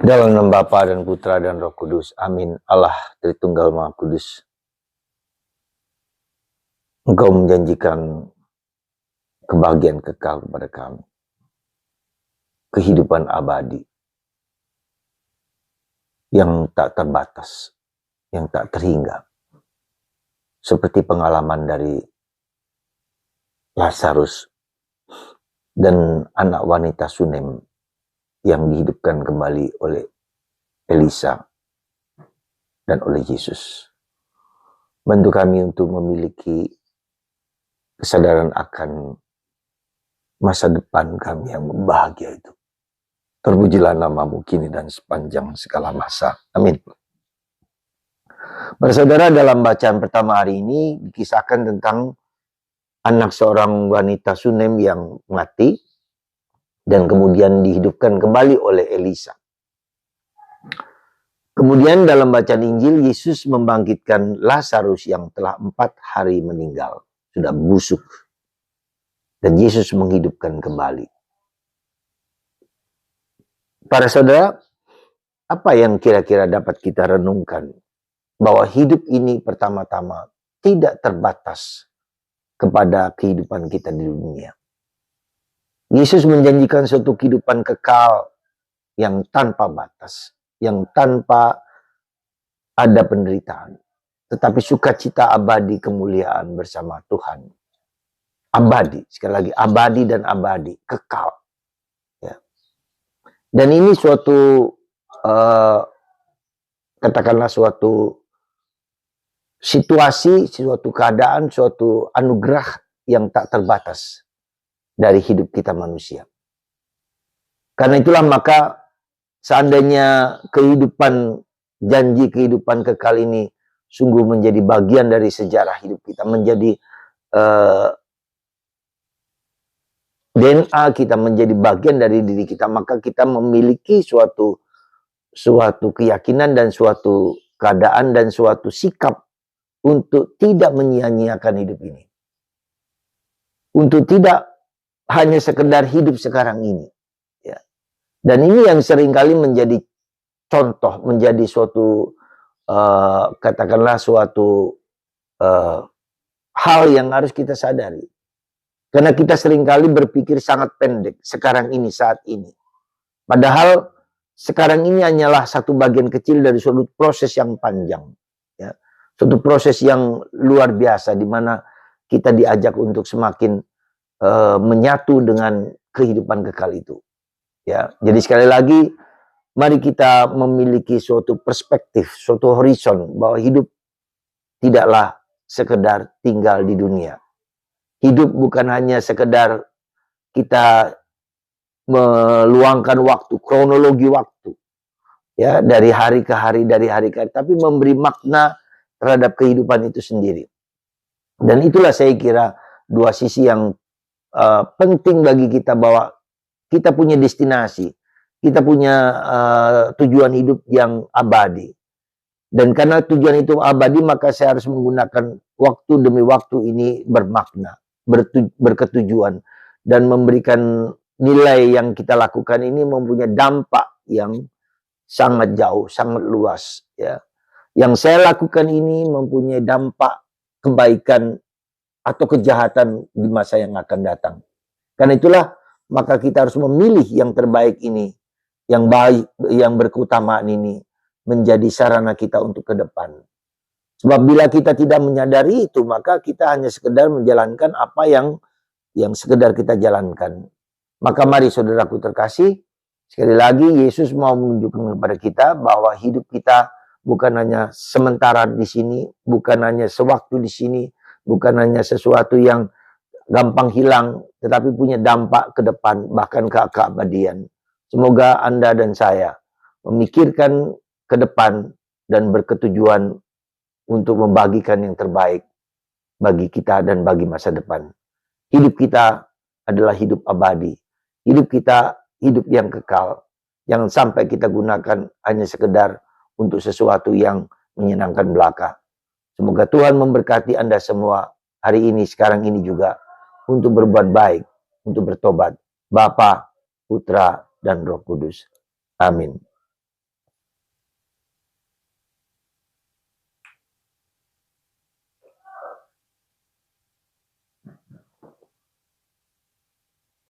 Dalam nama Bapa dan Putra dan Roh Kudus. Amin. Allah Tritunggal Maha Kudus. Engkau menjanjikan kebahagiaan kekal kepada kami. Kehidupan abadi. Yang tak terbatas. Yang tak terhingga. Seperti pengalaman dari Lazarus dan anak wanita Sunem yang dihidupkan kembali oleh Elisa dan oleh Yesus. Bantu kami untuk memiliki kesadaran akan masa depan kami yang bahagia itu. Terpujilah namamu kini dan sepanjang segala masa. Amin. Para saudara, dalam bacaan pertama hari ini dikisahkan tentang anak seorang wanita Sunem yang mati dan kemudian dihidupkan kembali oleh Elisa. Kemudian dalam bacaan Injil, Yesus membangkitkan Lazarus yang telah 4 hari meninggal. Sudah busuk. Dan Yesus menghidupkan kembali. Para saudara, apa yang kira-kira dapat kita renungkan? Bahwa hidup ini pertama-tama tidak terbatas kepada kehidupan kita di dunia. Yesus menjanjikan suatu kehidupan kekal yang tanpa batas, yang tanpa ada penderitaan, tetapi sukacita abadi kemuliaan bersama Tuhan. Abadi, sekali lagi, abadi dan abadi, kekal. Ya. Dan ini suatu, katakanlah suatu situasi, suatu keadaan, suatu anugerah yang tak terbatas dari hidup kita manusia. Karena itulah maka seandainya kehidupan, janji kehidupan kekal ini sungguh menjadi bagian dari sejarah hidup kita, menjadi DNA kita, menjadi bagian dari diri kita, maka kita memiliki suatu keyakinan dan suatu keadaan dan suatu sikap untuk tidak menyia-nyiakan hidup ini. Untuk tidak hanya sekedar hidup sekarang ini. Ya. Dan ini yang seringkali menjadi contoh, menjadi suatu, katakanlah suatu hal yang harus kita sadari. Karena kita seringkali berpikir sangat pendek, sekarang ini, saat ini. Padahal sekarang ini hanyalah satu bagian kecil dari suatu proses yang panjang. Ya. Suatu proses yang luar biasa, di mana kita diajak untuk semakin menyatu dengan kehidupan kekal itu. Ya, jadi sekali lagi, mari kita memiliki suatu perspektif, suatu horizon, bahwa hidup tidaklah sekedar tinggal di dunia. Hidup bukan hanya sekedar kita meluangkan waktu, kronologi waktu, ya, dari hari ke hari, tapi memberi makna terhadap kehidupan itu sendiri. Dan itulah saya kira dua sisi yang penting bagi kita, bahwa kita punya destinasi, kita punya tujuan hidup yang abadi. Dan karena tujuan itu abadi, maka saya harus menggunakan waktu demi waktu ini bermakna, berketujuan, dan memberikan nilai yang kita lakukan ini mempunyai dampak yang sangat jauh, sangat luas. Ya. Yang saya lakukan ini mempunyai dampak kebaikan atau kejahatan di masa yang akan datang. Karena itulah maka kita harus memilih yang terbaik ini, yang baik, yang berkeutamaan ini menjadi sarana kita untuk ke depan. Sebab bila kita tidak menyadari itu, maka kita hanya sekedar menjalankan apa yang sekedar kita jalankan. Maka mari saudaraku terkasih, sekali lagi Yesus mau menunjukkan kepada kita bahwa hidup kita bukan hanya sementara di sini, bukan hanya sewaktu di sini, bukan hanya sesuatu yang gampang hilang, tetapi punya dampak ke depan, bahkan ke keabadian. Semoga Anda dan saya memikirkan ke depan dan berketujuan untuk membagikan yang terbaik bagi kita dan bagi masa depan. Hidup kita adalah hidup abadi. Hidup kita hidup yang kekal. Jangan sampai kita gunakan hanya sekedar untuk sesuatu yang menyenangkan belaka. Semoga Tuhan memberkati Anda semua hari ini, sekarang ini juga, untuk berbuat baik, untuk bertobat. Bapa, Putra, dan Roh Kudus. Amin.